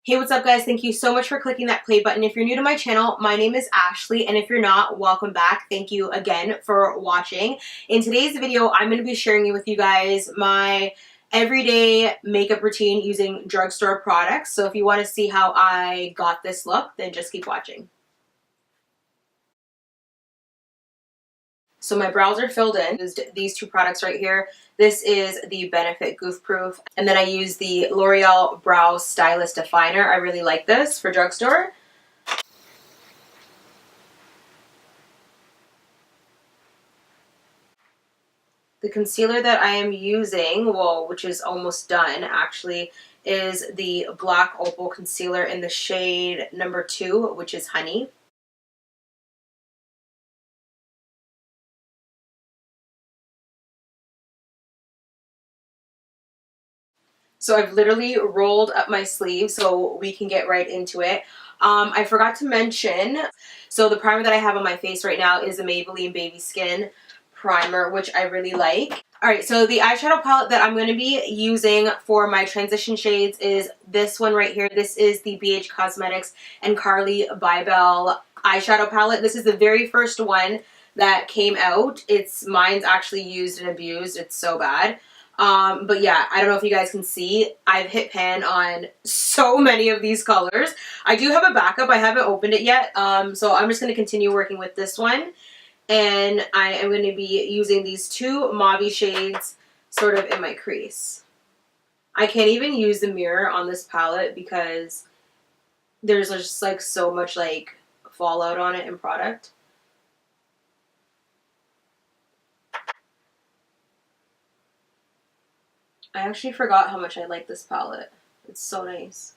Hey, what's up guys? Thank you so much for clicking that play button. If you're new to my channel, my name is Ashley, and if you're not, welcome back. Thank you again for watching. In today's video, I'm going to be sharing with you guys my everyday makeup routine using drugstore products. So if you want to see how I got this look, then just keep watching. So my brows are filled in. I used these two products right here. This is the Benefit Goof Proof. And then I use the L'Oreal Brow Stylist Definer. I really like this for drugstore. The concealer that I am using, well, which is almost done actually, is the Black Opal Concealer in the shade number 2, which is Honey. So I've literally rolled up my sleeve so we can get right into it. I forgot to mention, so the primer that I have on my face right now is a Maybelline Baby Skin primer, which I really like. Alright, so the eyeshadow palette that I'm going to be using for my transition shades is this one right here. This is the BH Cosmetics and Carli Bybel eyeshadow palette. This is the very first one that came out. Mine's actually used and abused. It's so bad. But yeah, I don't know if you guys can see, I've hit pan on so many of these colors. I do have a backup. I haven't opened it yet. So I'm just going to continue working with this one. And I am going to be using these two mauve shades sort of in my crease. I can't even use the mirror on this palette because there's just like so much like fallout on it in product. I actually forgot how much I like this palette. It's so nice.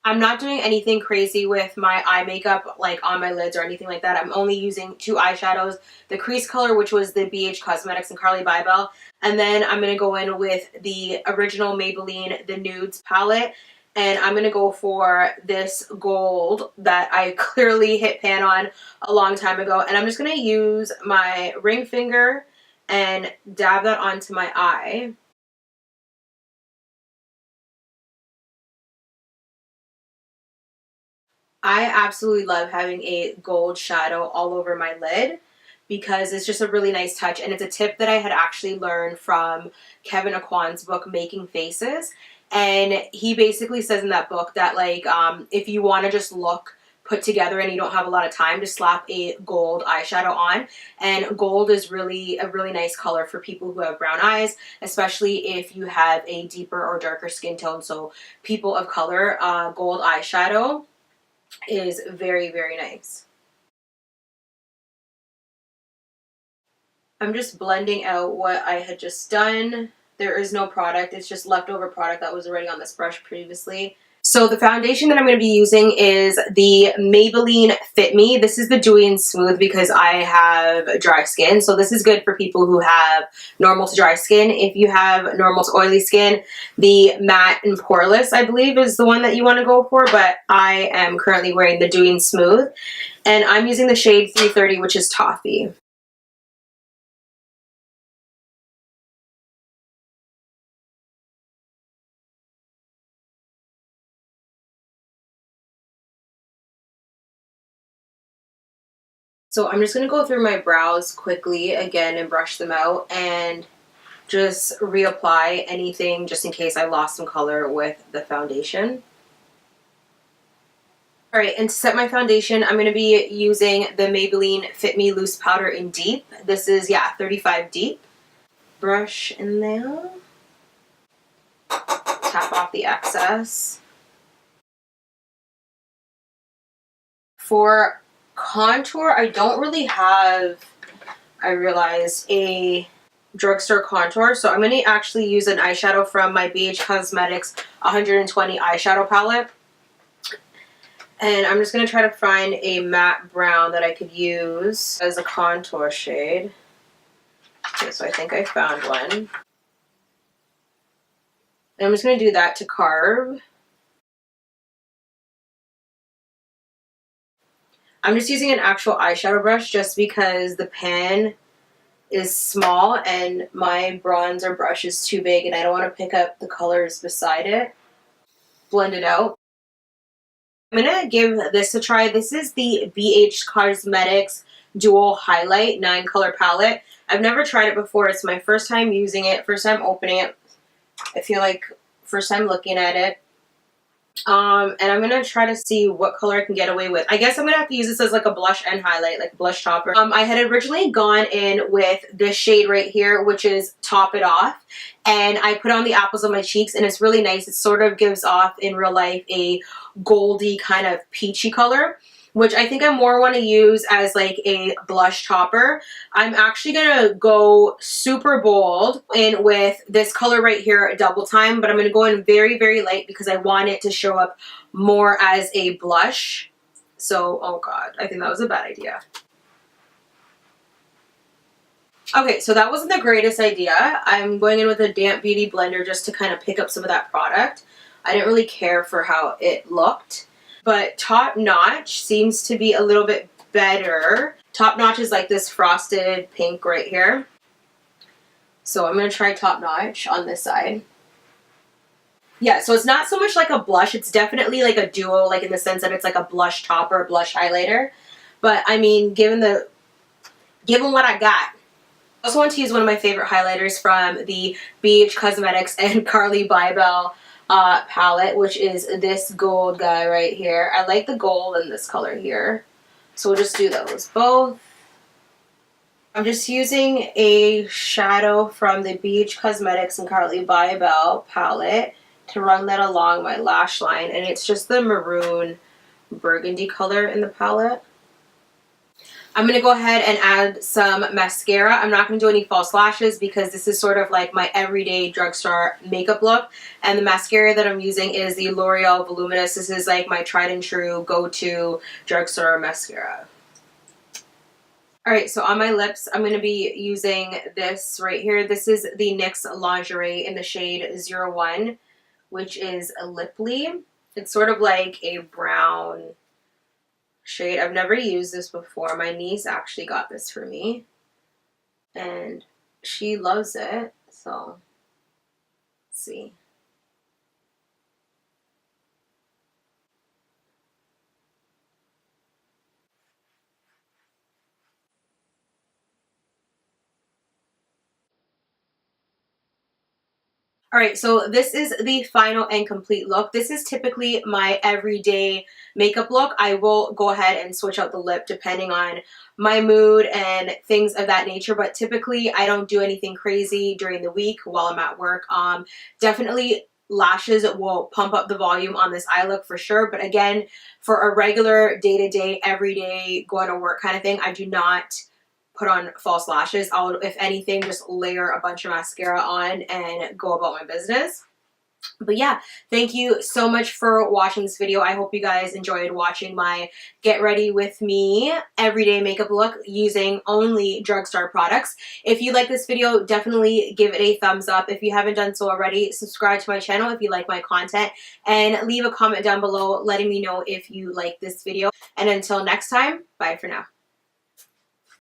I'm not doing anything crazy with my eye makeup, like on my lids or anything like that. I'm only using two eyeshadows. The crease color, which was the BH Cosmetics and Carli Bybel. And then I'm going to go in with the original Maybelline The Nudes palette. And I'm going to go for this gold that I clearly hit pan on a long time ago. And I'm just going to use my ring finger and dab that onto my eye. I absolutely love having a gold shadow all over my lid because it's just a really nice touch, and it's a tip that I had actually learned from Kevin Aquan's book Making Faces. And he basically says in that book that like if you want to just look put together and you don't have a lot of time, to slap a gold eyeshadow on. And gold is really a really nice color for people who have brown eyes, especially if you have a deeper or darker skin tone. So people of color, gold eyeshadow is very, very nice. I'm just blending out what I had just done. There is no product. It's just leftover product that was already on this brush previously. So the foundation that I'm going to be using is the Maybelline Fit Me. This is the Dewy and Smooth because I have dry skin. So this is good for people who have normal to dry skin. If you have normal to oily skin, the Matte and Poreless, I believe, is the one that you want to go for. But I am currently wearing the Dewy and Smooth. And I'm using the shade 330, which is Toffee. So I'm just going to go through my brows quickly again and brush them out and just reapply anything just in case I lost some color with the foundation. Alright, and to set my foundation, I'm going to be using the Maybelline Fit Me Loose Powder in Deep. This is, yeah, 35 Deep. Brush in there. Tap off the excess. For contour, I don't really have, I realized, a drugstore contour, so I'm going to actually use an eyeshadow from my BH Cosmetics 120 eyeshadow palette. And I'm just going to try to find a matte brown that I could use as a contour shade. Okay, so I think I found one. And I'm just going to do that to carve. I'm just using an actual eyeshadow brush just because the pan is small and my bronzer brush is too big and I don't want to pick up the colors beside it. Blend it out. I'm gonna give this a try. This is the BH Cosmetics Dual Highlight 9-color palette. I've never tried it before. It's my first time using it, first time opening it. I feel like first time looking at it. And I'm gonna try to see what color I can get away with. I guess I'm gonna have to use this as like a blush and highlight, like blush topper. I had originally gone in with this shade right here, which is Top It Off, and I put on the apples on my cheeks, and it's really nice. It sort of gives off in real life a goldy kind of peachy color, which I think I more want to use as like a blush topper. I'm actually going to go super bold in with this color right here, Double Time, but I'm going to go in very, very light because I want it to show up more as a blush. So, oh God, I think that was a bad idea. Okay, so that wasn't the greatest idea. I'm going in with a damp beauty blender just to kind of pick up some of that product. I didn't really care for how it looked. But Top Notch seems to be a little bit better. Top Notch is like this frosted pink right here. So I'm going to try Top Notch on this side. Yeah, so it's not so much like a blush. It's definitely like a duo, like in the sense that it's like a blush topper, blush highlighter. But I mean, given what I got. I also want to use one of my favorite highlighters from the BH Cosmetics and Carli Bybel palette, which is this gold guy right here. I like the gold in this color here, so we'll just do those both. I'm just using a shadow from the BH Cosmetics and Carli Bybel palette to run that along my lash line, and it's just the maroon burgundy color in the palette. I'm going to go ahead and add some mascara. I'm not going to do any false lashes because this is sort of like my everyday drugstore makeup look. And the mascara that I'm using is the L'Oreal Voluminous. This is like my tried and true go-to drugstore mascara. Alright, so on my lips, I'm going to be using this right here. This is the NYX Lingerie in the shade 01, which is a Lipli. It's sort of like a brown shade. I've never used this before. My niece actually got this for me and she loves it, so let's see. Alright, so this is the final and complete look. This is typically my everyday makeup look. I will go ahead and switch out the lip depending on my mood and things of that nature, but typically I don't do anything crazy during the week while I'm at work. Definitely lashes will pump up the volume on this eye look for sure, but again, for a regular day-to-day, everyday, going to work kind of thing, I do not put on false lashes. I'll, if anything, just layer a bunch of mascara on and go about my business. But yeah, thank you so much for watching this video. I hope you guys enjoyed watching my get ready with me everyday makeup look using only drugstore products. If you like this video, definitely give it a thumbs up. If you haven't done so already, subscribe to my channel if you like my content, and leave a comment down below letting me know if you like this video. And until next time, bye for now.